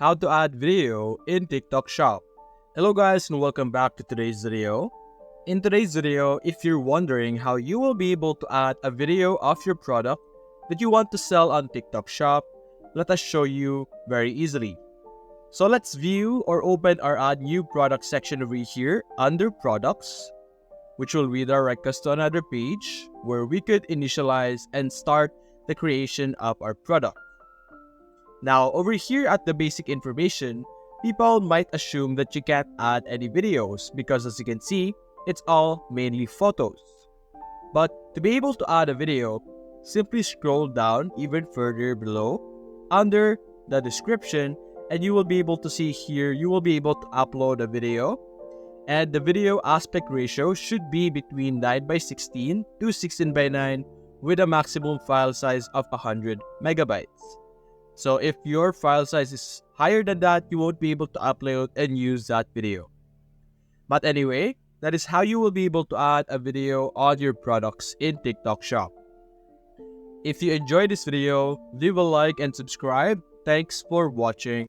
how to add video in TikTok Shop. Hello guys and welcome back to today's video. In today's video, if you're wondering how you will be able to add a video of your product that you want to sell on TikTok Shop, let us show you very easily. So let's view or open our add new product section over here under products, which will redirect us to another page where we could initialize and start the creation of our product. Now, over here at the basic information, people might assume that you can't add any videos because as you can see, it's all mainly photos. But to be able to add a video, simply scroll down even further below under the description and you will be able to see here, you will be able to upload a video. And the video aspect ratio should be between 9:16 to 16:9 with a maximum file size of 100 megabytes. So if your file size is higher than that, you won't be able to upload and use that video. But anyway, that is how you will be able to add a video on your products in TikTok Shop. If you enjoyed this video, leave a like and subscribe. Thanks for watching.